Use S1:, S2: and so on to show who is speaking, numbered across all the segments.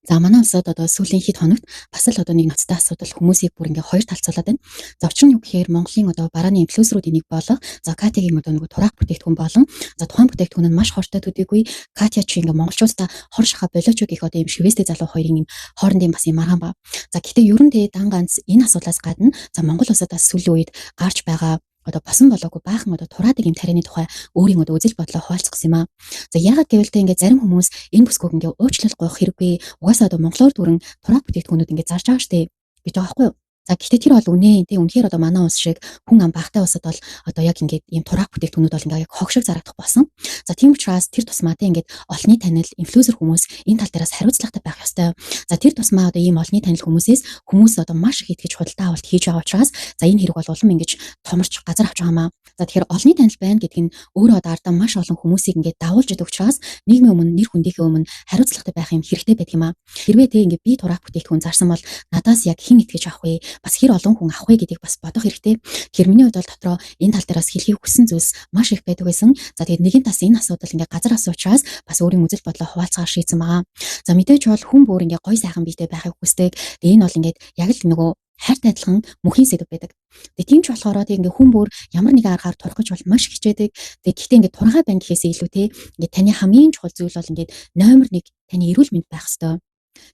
S1: За манай улсад одоо сүүлийн хэд хоногт бас л одоо нэг ноцтой асуудал хүмүүсийг бүр ингээ хоёр талцуулаад байна. За учир нь юу гэхээр Монголын одоо барааны инфлюенсеруудын нэг болох за Катягийн одоо нэг тураах бүтээгдэхүүн болон за тухайн бүтээгдэхүүн нь маш хортой төдийгүй Катя чи ингээ монголчуудаа хор шахаа болооч гэх одоо юм шивэстэй залуу хоёрын юм хоорондын бас юм аргаан ба. За гэхдээ ерөн дан ганц энэ асуудлаас гадна за Монгол улсадаас сүүлийн үед гарч байгаа одоо босон болоогүй баахан одоо тураадаг юм тарианы тухай өөрийн одоо үзэл бодлоо хуваалцсан юм аа. За яагаад гэвэл тэ ингээ зарим хүмүүс энэ бүсгүйг ингээ уучлал гоох хэрэггүй. Угаасаа одоо монголоор дүрэн тураа бүтээгдэхүүнүүд ингээ зарж байгаа штэ гэж байгаа байхгүй юу? За гэхдээ тэр бол үнэ. Тэ үнэхээр одоо манай улс шиг хүн ам багтай улсад бол одоо яг ингээд ийм тураа бүтээгдэхүүнүүд бол ингээ яг хог шиг зарагдах болсон. За тийм учраас тэр тусмаа тэ ингээд олонний танил инфлюенсер хүмүүс энэ тал дээрээс хариуцлагатай байх ёстой. За тэр тусмаа одоо ийм олонний танил хүмүүс одоо маш их итгэж худалдаа авалт хийж байгаа учраас за энэ хэрэг бол улам ингэж томорч газар авч байгаа юм аа. За тэгэхээр олонний танил байна гэдэг нь өөрөө одоо ардаа маш олон хүмүүсийг ингээд дагуулж идэг учраас нийгмийн өмнө нэр хүндийнхээ өмнө хариуцлагатай байх юм хэрэгтэй байдаг юм аа. Хэрвээ тэ ингээд би тураа бүтээгдэхүүн зарсан бол надаас яг хэн итгэж авах вэ? Бас хэр олон хүн авах вэ гэдгийг бас бодох хэрэгтэй. Тэгэхээр миний хувьд бол дотроо энэ тал дээрээс хэлхийг хүссэн зүйлс маш их байдаг байсан. За тэгээд нэгэн тас энэ асуудал ингээд газар асан учраас бас өөрийн үзэл бодлоо хуваалцахаар шийдсэн байгаа. За мэдээж бол хүн бүр ингээд гой сайхан биетэй байхыг хүсдэг. Тэгээд энэ бол ингээд яг л нөгөө хайртай адилхан мөнхийн сэдв байдаг. Тэгээ тийм ч болохоор тийм ингээ хүн бүр ямар нэгэн аргаар турах гэж бол маш хичээдэг. Тэгээ гэхдээ ингээ турхай байна гэхээсээ илүү те ингээ таны хамгийн чухал зүйл бол ингээ номер 1 таны эрүүл мэнд байх ёстой.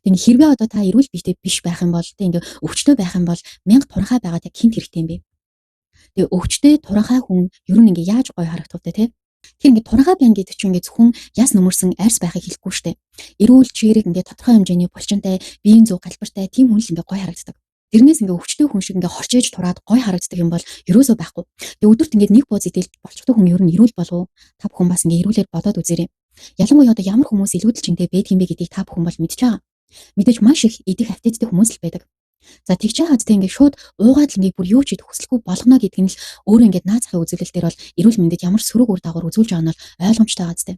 S1: Тэгээ хэрвээ одоо та эрүүл биетэй биш байх юм бол те ингээ өвчтөй байх юм бол 1000 турхай байгаад яг хинт хэрэгтэй юм бэ? Тэгээ өвчтөй турхай хүн ер нь ингээ яаж гоё харагдав те. Тэр ингээ турхай байна гэдэг чинь ингээ зөвхөн яс нөмөрсөн арьс байхыг хэлэхгүй штэ. Эрүүл чирэг ингээ тодорхой хэмжээний булчинтай, биеийн зүг галбартай тийм хүн л ингээ гоё харагддаг. Тэрнээс ингээ өвчтөй хүн шиг ингээ хорчээж тураад гой харагддаг юм бол ерөөсөө байхгүй. Тэгээ өдөрт ингээ нэг бууз идэл болчихдог хүн ер нь эрүүл болов уу? Та бүхэн бас ингээ эрүүлэр бодоод үзээрэй. Ялангуяа одоо ямар хүмүүс илүүдэл чинтэй байдаг юм бэ гэдгийг та бүхэн бол мэдж байгаа. Мэдээж маш их идэх аппетиттэй хүмүүс л байдаг. За тэгж хаад тэ ингээ шууд уугаад л ингээ бүр юу ч идэх хүсэлгүй болгоно гэдэг нь л өөрөө ингээ наад захын үзүүлэлт дээр бол эрүүл мэндэд ямар сөрөг үр дагавар үзүүлж байгаа нь бол ойлгомжтой байгаа зү.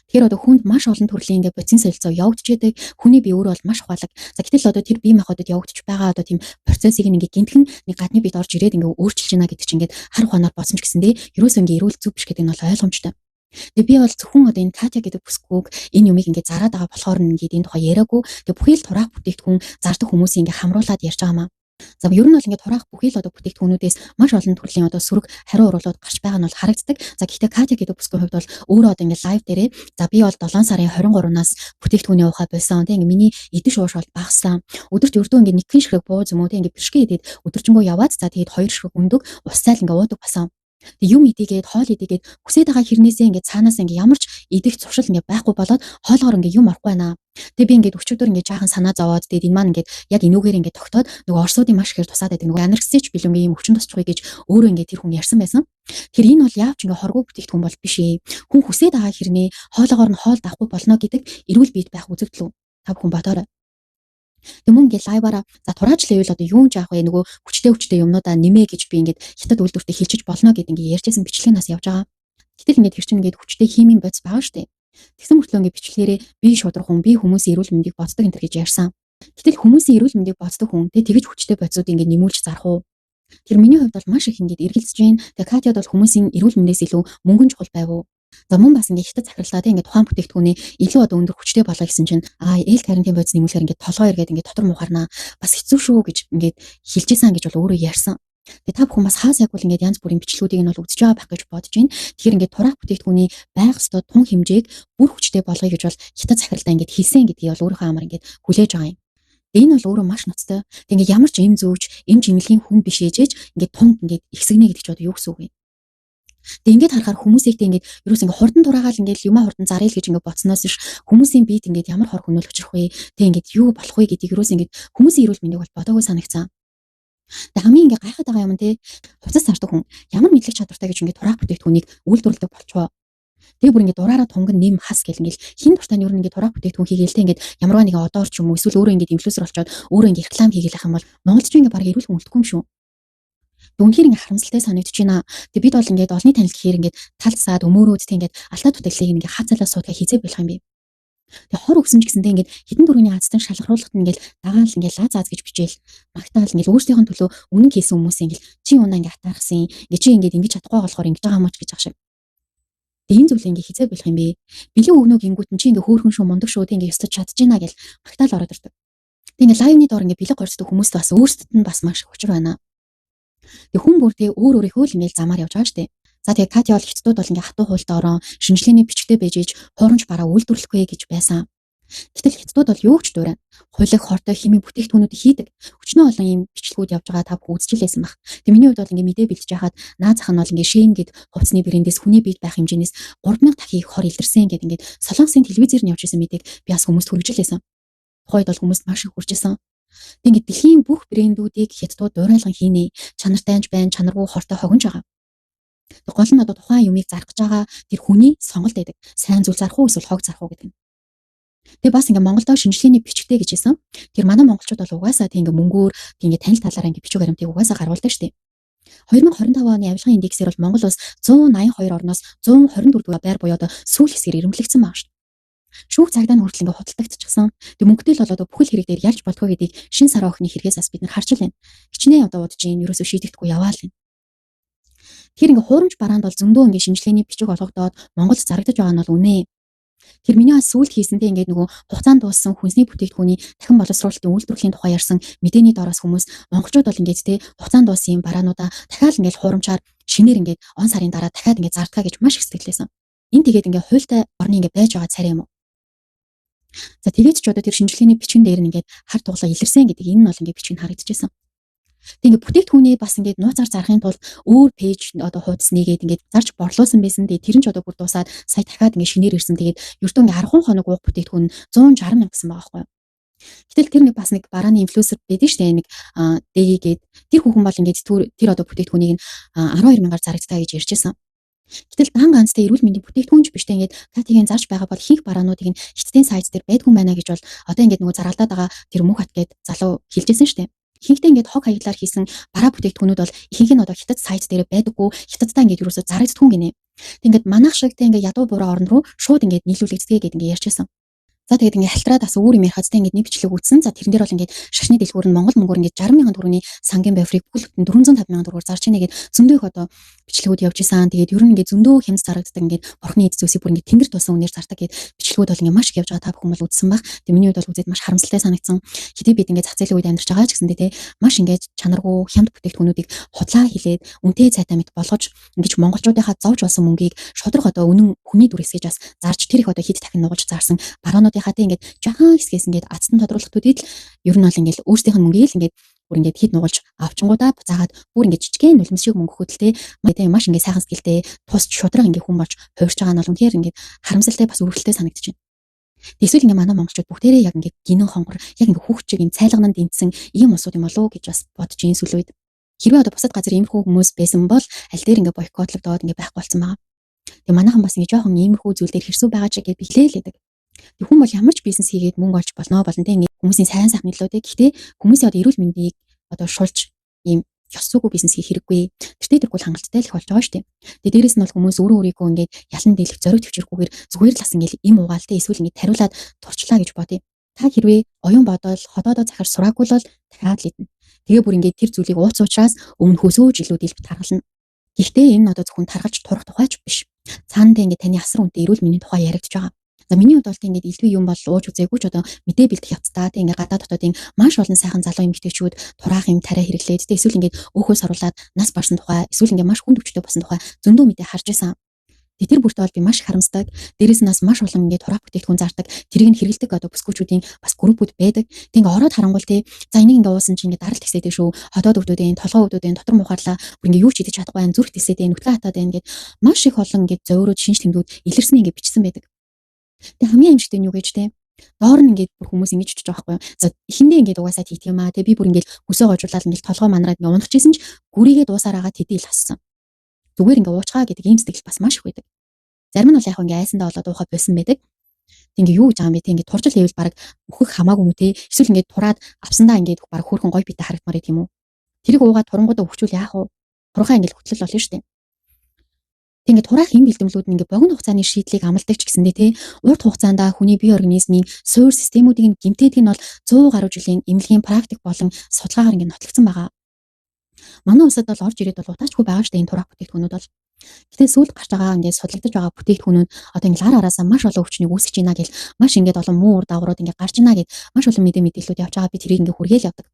S1: Тэгэхээр одоо хүнд маш олон төрлийн ингээ бодис солилцоо явагдаж байдаг. Хүний бие өөрөө бол маш ухаалаг. За гэтэл одоо тэр бие махбодод явагдаж байгаа одоо тийм процессыг ингээ гинтхэн нэг гадны биед орж ирээд ингээ өөрчилж байна гэдэг чинь ингээ хар ухаанаар бодсон ч гэсэндээ ерөөсөө ингээ эрүүл зүв биш гэдэг нь бол ойлгомжтой. Тэгээ би бол зөвхөн одоо энэ Катя гэдэг бүсгүйг энэ юмыг ингээ зараад байгаа болохоор ингээ энэ тухай яриаггүй. Тэгээ бүхий л тураах бүтээгдэхүүн зардаг хүмүүсийг ингээ хамруулад ярьж байгаа маа. За ер нь бол ингээд тураах бүхий л одоо бүтээгдэхүүнүүдээс маш олон төрлийн одоо сөрөг хариу уруулууд гарч байгаа нь бол харагддаг. За гэхдээ Катя гэдэг бүсгийн хувьд бол өөрөө одоо ингээд лайв дээрээ за би бол 7 сарын 23-наас бүтээгдэхүүний ухаа болсон. Тэг ингээд миний идэх шууш бол багассан. Өдөрт ердөө ингээд нэг хэн ширхэг бууз юм уу тэг ингээд бишгээ идээд өдөржингөө яваад за тэгээд 2 ширхэг өндөг ус цайл ингээд уудаг басан. Тэг юм идийгээд хоол идийгээд хүсээд байгаа хэрнээсээ ингээд цаанаас ингээд ямар ч идэх зуршил ингээд байхгүй болоод хоолгоор ингээд юм орохгүй байна. Тэг би ингээд өчигдөр ингээд жаахан санаа зовоод тэгээд энэ маань ингээд яг энүүгээр ингээд тогтоод нөгөө орсуудын маш ихээр тусаад байдаг нөгөө анарксич билүүнгийн юм өвчин тусчихгүй гэж өөрөө ингээд тэр хүн ярьсан байсан. Тэр энэ бол яавч ингээд хоргоо бүтээгдэхүүн бол биш ээ. Хүн хүсээд байгаа хэрнээ хоолгоор нь хоол давхгүй болно гэдэг эрүүл биед байх үзэгдэл үү? Та бүхэн бодоорой. Тэг мөн ингээд лайваараа за тураач левел одоо юу ч яах вэ нөгөө хүчтэй юмнуудаа нэмээ гэж би ингээд хятад үйлдвэртээ хэлчихэж болно гэд ингээд ярьжсэн бичлэгнээс явж байгаа. Гэтэл ингээд тэр чинь ингээд хүчтэй химийн бодис байгаа штэ. Тэгсэн мөртлөө ингээд бичлэгээрээ би шудрах хүн би хүмүүсийн эрүүл мэндийг боддог энэ төр гэж ярьсан. Гэтэл хүмүүсийн эрүүл мэндийг боддог хүн тэгж хүчтэй бодисууд ингээд нэмүүлж зарах уу? Тэр миний хувьд бол маш их ингээд эргэлзэж байна. Тэг Катяд бол хүмүүсийн эрүүл мэндээс илүү мөнгөн чухал байв уу? За мөн бас ингээд хятад захирлаа тийм ингээд тухайн бүтээгдэхүүний илүү одоо өндөр хүчтэй болгоо гэсэн чинь ээл карантин бодис нэмүүлэхээр ингээд толгой эргээд ингээд дотор мухарнаа бас хэцүү шүү гэж ингээд хэлжсэн гэж бол өөрөө ярьсан. Тэгээ та бүхэн бас хаа сайг бол ингээд янз бүрийн бичлэгүүдийг нь бол үзэж байгаа байх гэж бодож байна. Тэгэхээр ингээд тураах бүтээгдэхүүний байх ёстой тун хэмжээг бүр хүчтэй болгоё гэж бол хятад захирлаа ингээд хэлсэн гэдгийг бол өөрийнхөө амар ингээд хүлээж байгаа юм. Энэ бол өөрөө маш ноцтой. Тэг ингээд ямар ч эм зөөж, эм жимлэгийн хүн биш ээжээж ингээд тун ингээд ихсэгнэ гэдэг ч одоо юу гэсэн үг вэ? Тэг ингээд харахаар хүмүүсийг тэг ингээд ерөөс ингээд хурдан тураагаал ингээд юмаа хурдан заръя л гэж ингээд бодсноос биш хүмүүсийн биед ингээд ямар хор хөнөөл учрах вэ? Тэг ингээд юу болох вэ гэдгийг ерөөс ингээд хүмүүсийн эрүүл мэндийг бол бодоогүй санагцсан. Тэг хамгийн ингээд гайхаад байгаа юм те хувцас зардаг хүн ямар мэдлэг чадвартай гэж ингээд тураах бүтээгдэхүүнийг үйлдвэрлэдэг болчихоо. Тэгээ бүр ингээд дураараа тунган нэм хас гэл ингээд хин дуртай нь ер нь ингээд тураах бүтээгдэхүүн хийгээл те ингээд ямарваа нэгэн одоор ч юм уу эсвэл өөрөө ингээд инфлюенсер болчоод өөрөө ингээд реклам хийгээл ах юм бол Монголд ч ингээд баг эрүүл хүн үлдэхгүй юм шүү. Дүнхээр ингээ харамсалтай санагдаж байна. Тэг бид бол ингээд олонний танил гэхээр ингээд талцсаад өмөрөөд тэг ингээд алтаа тутаглыг ингээ хацалаа суудгаа хийзээ болох юм бэ. Тэг хор өгсөн ч гэсэндээ ингээд хитэн дөрөвний азтан шалгаруулахад ингээд дагаал ингээд лаа гэж бичээл магтаал ингээд өөрсдийнх нь төлөө үнэн хийсэн хүмүүс ингээд чи унаа ингээд атаархсан. Ингээд чи ингээд ингэж чадахгүй болохоор ингэж байгаа юм ч гэж ах шиг. Тэгээ энэ зүйлээ ингээ хизээ болох юм бэ? Бэлэн өгнөө гингүүт нь чи ингээ хөөхөн шүү, мундаг шүү, тэгээ ёстож чадчихна гэл магтаал ороод ирдэг. Тэгээ лайвны доор ингээ бэлэг горцдог хүмүүст бас өөрсдөд нь бас маш учир байна. Тэг хүн бүр тэгээ өөр өөрийнхөө л ингээл замаар явж байгаа штэ. За тэгээ Катя бол хэцдүүд бол ингээ хатуу хуйлтаа орон шинжлэхийний бичгтээ байж иж хуурамч бараа үйлдвэрлэхгүй гэж байсан. Гэтэл хэцдүүд бол юу ч дуурай. Хуулийг хортой химийн бүтээгдэхүүнүүд хийдэг. Өчнөө олон ийм бичлэгүүд явж байгаа та бүхэн үзчихлээсэн баг. Тэг миний хувьд бол ингээ мэдээ бэлдэж байхад наад зах нь бол ингээ Шэйн гэд хувцсны брэндээс хүний биед байх хэмжээнээс 3000 дахин их хор илэрсэн гэд ингээ Солонгосын телевизээр нь явж исэн мэдээг би бас хүмүүст хүргэжлээсэн. Тухайд бол хүмүүст маш их хүрчээсэн. Тэг ингээ дэлхийн бүх брэндүүдийг хятадууд дуурайлган хийнэ. Чанартай анж байн, чанаргүй хортой хогинж байгаа. Тэг гол нь одоо тухайн юмыг зарах гэж байгаа тэр хүний сонголт байдаг. Сайн зүйл зарах уу эсвэл хог зарах уу гэдэг нь. Тэгээ бас ингээ Монголдо шинжлэхийний бичгтэй гэж хэлсэн. Тэр манай монголчууд бол угаасаа тийм ингээ мөнгөөр тийм ингээ танил талаараа ингээ бичиг баримтыг угаасаа гаргуулдаг штеп. 2025 оны авилгын индексээр бол Монгол улс 182 орноос 124 дугаар байр буюу одоо сүүл хэсгээр ирэмблэгдсэн байна шүү. Шүүх цагдаа нь хүртэл ингээ худалдагдчихсан. Тэг мөнгөтэй л одоо бүхэл хэрэг дээр ялж болтгоо гэдгийг шин сараа охины хэрэгээс бас бид нар харж байна. Хичнээн одоо удаж юм ерөөсөө шийдэгдэхгүй яваал байна. Тэр ингээ хуурамч бараанд бол зөндөө ингээ шинжлэхийний бичиг олгогдоод Монголд зарагдаж байгаа нь бол үнэ. Тэр миний бас сүүлд хийсэнтэй ингээд нөгөө хугацаанд дууссан хүнсний бүтээгдэхүүний дахин боловсруулалтын үйлдвэрлэлийн тухай ярьсан мэдээний доороос хүмүүс монголчууд бол ингээд тэ хугацаанд дууссан юм бараануудаа дахиад ингээд хуурамчаар шинээр ингээд он сарын дараа дахиад ингээд зардгаа гэж маш их сэтгэлээсэн. Энэ тэгээд ингээд хуультай орны ингээд байж байгаа царай юм уу? За тэгээд ч одоо тэр шинжлэхийний бичгэн дээр нь ингээд хар туглаа илэрсэн гэдэг энэ нь бол ингээд бичиг харагдчихсан. Тэг ингээд бүтээгдэхүүний бас ингээд нууцаар зарахын тулд өөр пэйж одоо хуудас нэгээд ингээд зарж борлуулсан байсан. Тэгээ тэр нь ч одоо бүр дуусаад сая дахиад ингээд шинээр ирсэн. Тэгээд ердөө ингээд 10 хоног уух бүтээгдэхүүн 160 мянга гэсэн байгаа байхгүй юу. Гэтэл тэр нэг бас нэг барааны инфлюенсер байдаг штэ нэг дэгээд тэр хүүхэн бол ингээд тэр одоо бүтээгдэхүүнийг 12 мянгаар зарагдтаа гэж ярьжсэн. Гэтэл дан ганцтай эрүүл мэндийн бүтээгдэхүүнч биштэй ингээд Катигийн зарж байгаа бол ихэнх бараануудыг нь хятадын сайт дээр байдгүй байна гэж бол одоо ингээд нөгөө заргалдаад байгаа тэр мөнх хат гээд залуу хэлжсэн штэ. Ихэнхдээ ингээд хог хаяглаар хийсэн бараа бүтээгдэхүүнүүд бол ихэнх нь одоо хятад сайт дээр байдаггүй, хятадтай ингээд юусоо зарагддгүй гинэ. Тэг ингээд манайх шигтэй ингээд ядуу буруу орн руу шууд ингээд нийлүүлэгдэцгээ гэдэг ингээд ярьжсэн. За тэгээд ингээд халтраад бас өөр юм ярихадтай ингээд нэг бичлэг үүсэн. За тэрэн дээр бол ингээд шашны дэлгүүр нь Монгол мөнгөөр ингээд 60 мянган төгрөгийн сангийн байврыг бүхэл бүтэн 450 мянган төгрөгөөр зарж ийнэ гэд зөндөө их одоо бичлэгүүд явж исэн. Тэгээд ер нь ингээд зөндөө хямц зарагддаг ингээд бурхны эд зүйлсийг бүр ингээд тэнгэр тулсан үнээр зардаг гэд бичлэгүүд бол ингээд маш их явж байгаа та бүхэн бол үзсэн баг. Тэгээд миний хувьд бол үзээд маш харамсалтай санагдсан. Хэдий бид ингээд зах зээлийн үед амьдарч байгаа ч гэсэндээ те маш ингээд чанаргүй хямд бүтээгдэхүүнүүдийг худлаа хилээд үнэтэй цайтай мэт болгож ингээд монголчуудынхаа зовж болсон мөнгийг шудраг одоо үнэн хүний дүр хэсгэж бас зарж тэр их одоо хэд дахин нугаж заарсан бараануудынхаа те ингээд жаахан хэсгээс ингээд ацтан тодруулах төдийд л ер нь бол ингээд өөрсдийнх нь мөнгийг л ингээд бүр ингээд хэд нугалж авчингуудаа буцаагаад бүр ингээд жижигхэн нулимс шиг мөнгө хөдөлтэй маш ингээд сайхан сэтгэлтэй тусч шудраг ингээд хүн болж хувирч байгаа нь бол үнэхээр ингээд харамсалтай бас өрөвдөлтэй санагдаж байна. Эсвэл ингээ манай монголчууд бүгдээрээ яг ингээ гинэн хонгор яг ингээ хүүхчиг энэ цайлгананд дэнтсэн ийм улсууд юм болов уу гэж бас бодож ийн сүлүүд. Хэрвээ одоо бусад газар иймэрхүү хүмүүс байсан бол аль дээр ингээ бойкотлогдоод ингээ байхгүй болсон байгаа. Тэгээ манайхан бас ингээ жоохон иймэрхүү зүйл дээр хэрсүү байгаа ч гэж биглээлээдэг. Тэг хүн бол ямар ч бизнес хийгээд мөнгө олж болно те ингээ хүмүүсийн сайн сайхан нөлөөтэй. Гэхдээ хүмүүсийн одоо эрүүл мэндийг одоо шулж ийм ёс зүйгүй бизнес хийх хэрэггүй. Тэртээ тэргүй хангалттай л их болж байгаа шүү дээ. Тэгээ дээрэс нь бол хүмүүс өөрөө өөрийгөө ингээд ялан дийлэх зориг төвчрөхгүйгээр зүгээр л бас ингээд им угаалтай эсвэл ингээд тариулаад турчлаа гэж бодъё. Та хэрвээ оюун бодол ходоодоо захиж сураагүй бол дахиад л идэнэ. Тэгээ бүр ингээд тэр зүйлийг ууц уучраас өмнөхөөсөө жилүүд илб таргална. Гэхдээ энэ одоо зөвхөн таргалж турах тухайч биш. Цаанаа ингээд таны асар үнэтэй эрүүл мэндийн тухай яригдж байгаа. За миний хувьд бол ингээд элдвээ юм бол ууж үзээгүй ч одоо мэдээ бэлдэх явцдаа тийм ингээд гадаа дотоодын маш олон сайхан залуу эмэгтэйчүүд тураах юм тариа хэрэглээд тийм эсвэл ингээд өөхөөс оруулаад нас барсан тухай эсвэл ингээд маш хүнд өвчтэй болсон тухай зөндөө мэдээ харж исэн. Тэр бүртээ бол би маш харамсдаг. Дээрээс нь бас маш олон ингээд тураах бүтээгдэхүүн зардаг, тэрийг нь хэрэглэдэг одоо бүсгүүчүүдийн бас группүүд байдаг. Тэг ингээд ороод харангуул тий. За энийг ингээд уусан чинь ингээд даралт ихсэдэг шүү. Ходоод өвдөдөө, толгой өвдөдөө, дотор мухаарлаа бүр ингээд юу ч идэж чадахгүй байх, зүрх тэлсэдэг, нүтгэн хатаад байна гэд маш их олон ингээд зөөрөд шинж тэмдгүүд илэрсэн ингээд бичсэн байдаг. Тэг хамгийн аимшигтай нь юу гэж те доор нь ингээд бүр хүмүүс ингэж чиж байгаа байхгүй юу. За эхэндээ ингээд угаасаа хийх юм аа. Тэг би бүр ингээд хөсөө гожуулаад ингээд толгой манараад ингээд унах гэсэн ч гүрийгээ дуусаар агаад хэдий л ассан. Зүгээр ингээд уучгаа гэдэг ийм сэтгэл бас маш их байдаг. Зарим нь бол яг ингээд айсандаа болоод уухад байсан байдаг. Тэг ингээд юу гэж байгаа юм бэ те ингээд туржил хийвэл баг өөхөх хамаагүй юм те. Эсвэл ингээд тураад авсандаа ингээд баг хөөрхөн гой битэй харагдмаар юм уу. Тэрийг уугаад турангуудаа өвчүүл яах вэ? Турхаа ингээд хөтлөл болно шүү дээ. Тэг ингээд тураах юм бэлтгэлүүд нь ингээд богино хугацааны шийдлийг амладаг ч гэсэндээ те урт хугацаанд хүний бие организмын суурь системүүдийг нь гэмтээдэг нь бол 100 гаруй жилийн эмнэлгийн практик болон судалгаагаар ингээд нотлогдсон байгаа. Манай улсад бол орж ирээд бол утаачгүй байгаа шүү дээ энэ тураах бүтээгдэхүүнүүд бол. Гэтэ сүүлд гарч байгаа ингээд судлагдж байгаа бүтээгдэхүүн нь одоо ингээд лар араасаа маш олон өвчнийг үүсгэж байна гэл маш ингээд олон муу ур дагаврууд ингээд гарч байна гэд маш олон мэдээлэлүүд явж байгаа би тэрийг ингээд хүргээл явдаг.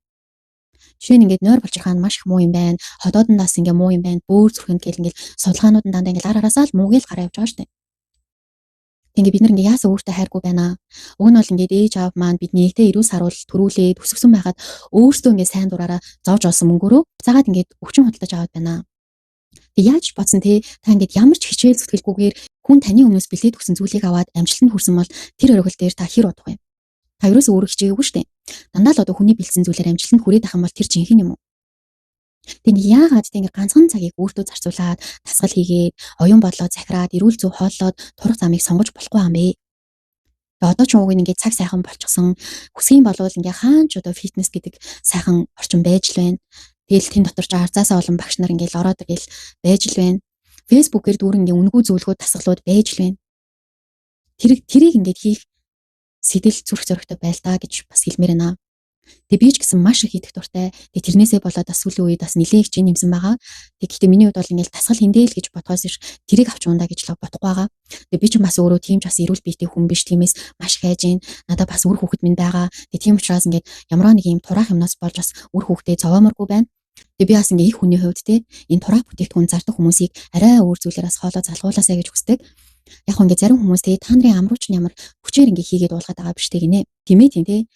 S1: Жишээ нь ингээд нойр болчиххаа нь маш их муу юм байна. Ходоодондаас ингээд муу юм байна. Бөөр зүрхэнд гэл ингээд судалгаанууд нь дандаа ингээд лар араасаа л муугээл гараа явж байгаа шүү дээ. Ингээ бид нар ингээ яасан өөртөө хайргүй байна. Уг нь бол ингээд ээж аав маань бидний нэгтэй эрүүл саруул төрүүлээд өсгсөн байхад өөрсдөө ингээ сайн дураараа зовж олсон мөнгөөрөө цагаад ингээд өвчин худалдаж аваад байна. Тэг яаж бодсон те та ингээд ямар ч хичээл зүтгэлгүйгээр хүн таны өмнөөс бэлдээд өгсөн зүйлийг аваад амжилтанд хүрсэн бол тэр оргил дээр та хэр удах вэ? Та ерөөсөө өөрөө хичээгээгүй шүү дээ. Дандаа л одоо хүний бэлдсэн зүйлээр амжилтанд хүрээд ах юм бол тэр жинхэнэ юм уу? Тэг яагаад тэг ингээд ганцхан цагийг өөртөө зарцуулаад тасгал хийгээд оюун бодлоо захираад эрүүл зөв хооллоод турах замыг сонгож болохгүй юм бэ? Одоо ч уг ингээд цаг сайхан болчихсон. Хүсгийн болвол ингээ хаан ч одоо фитнес гэдэг сайхан орчин байж л байна. Тэгэл тэн дотор ч арзаасаа олон багш нар ингээл ороод ирэл байж л байна. Фэйсбүүкээр дүүрэн ингээ үнэгүй зөвлөгөө тасгалууд байж л байна. Тэрийг ингээд хийх сэтэл зүрх зоригтой байл та гэж бас хэлмээр байна. Тэг би ч гэсэн маш их хийх дуртай. Тэг тэрнээсээ болоод бас сүүлийн үед бас нэлээд их чинь нэмсэн байгаа. Тэг гэхдээ миний хувьд бол ингээл тасгал хиндээл гэж бодхоос иш тэрийг авч ундаа гэж л бодохгүй байгаа. Тэг би ч бас өөрөө тийм ч бас эрүүл биетэй хүн биш, тиймээс маш хайж гин. Надад бас үр хүүхэд минь байгаа. Тэг тийм учраас ингээд ямар нэг юм тураах юмнаас болж бас үр хүүхдээ зовооморгүй байна. Тэг би бас ингээ их хүний хувьд те энэ тураах бүтээгдэхүүн зардаг хүмүүсийг арай өөр зүйлээрээс хоолоо залгуулаасаа гэж хүсдэг. Яг хөө ингээ зарим хүмүүс те та нарын амрууч нь ямар хүчээр ингээ хийгээд уулгаад байгаа биш те гинэ. Тэмээ тийм те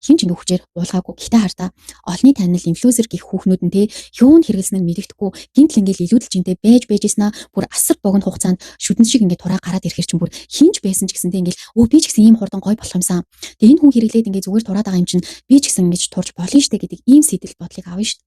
S1: хин ч ингээ хүчээр уулгаагүй. Гэтэ хартаа олонний танил инфлюенсер гих хүүхнүүд нь те юунд хэрэглэснээр мэддэхгүй гинтл ингээл илүүдэлж интэй байж байжснаа бүр асар богино хугацаанд шүдэн шиг ингээ тураа гараад ирэхэр чинь бүр хинч байсан ч гэсэнтэй ингээл өө би ч гэсэн ийм хурдан гой болох юмсан. Тэг энэ хүн хэрэглээд ингээ зүгээр тураад байгаа юм чинь би ч гэсэн ингэж турж болно штэ гэдэг ийм сэтэл бодлыг авна штэ.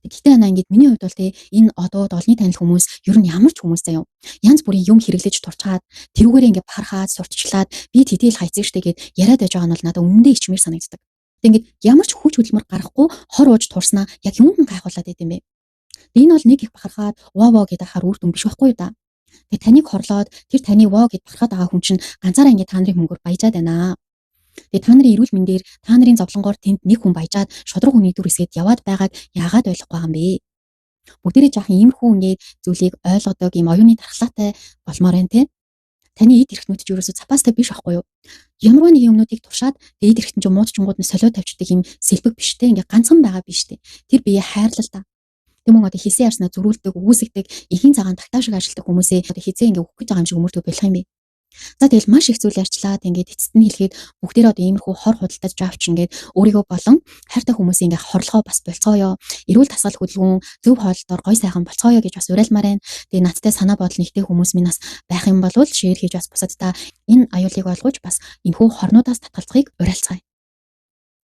S1: Гэхдээ ингээд миний хувьд бол те энэ одоод олонний танил хүмүүс ер нь ямар ч хүмүүс заяа. Янз бүрийн юм хэрэглэж турчаад тэрүүгээрээ ингээд пархаад сурталчлаад би тэтэл хайцсан штэ гэд яриад байж байгаа нь бол надад үнэндээ ичмэр санагддаг. Тэг ингээд ямар ч хүч хөдөлмөр гаргахгүй хор ууж турснаа яг юунд нь гайхуулаад байд юм бэ? Энэ бол нэг их бахархаад воо гэдэг ахаар үр дүн биш байхгүй юу да. Тэг таныг хорлоод тэр таны воо гэд бахархаад байгаа хүн чинь ганцаараа ингээд та нарын мөнгөөр баяжаад байна. Тэгээ та нарын эрүүл мэндээр та нарын зовлонгоор тэнд нэг хүн баяжаад шодрог хүний дүр хэсгээд яваад байгааг яагаад ойлгохгүй байгаа юм бэ? Бүгдээрээ жаахан иймэрхүү ингээд зүйлийг ойлгодог юм оюуны дархлаатай болмоор байна те. Таны эд эрхтнүүд ч ерөөсө цапаастай биш байхгүй юу? Ямар нэг юмнуудыг туршаад эд эрхтэн ч муудчингууд нь солиод тавьчихдаг юм сэлбэг биш те. Ингээд ганцхан байгаа биш те. Тэр бие хайрлал та. Тэм одоо хийсэн ярснаа зөрүүлдэг, үгүйсгдэг, эхийн цагаан тагтаа шиг ажилтдаг хүмүүсээ одоо хизээ ингээд өгөх гэж байгаа юм шиг өмөртөө болох юм бэ? За тэгэл маш их зүйл ярьчлаад ингээд эцэст нь хэлгээд бүгдээрээ одоо иймэрхүү хор худалдаж авч ингээд өөрийгөө болон хайртай хүмүүсийн ингээд хорлогоо бас болцгооё. Эрүүл тасгал хөдөлгөөн зөв хооллолтоор гой сайхан болцгооё гэж бас уриалмаар байна. Тэгээ надтай санаа бодол нэгтэй хүмүүс минь бас байх юм бол шеэр хийж бас бусадтай энэ аюулыг олгож бас энэхүү хорнуудаас татгалзахыг уриалцгаая.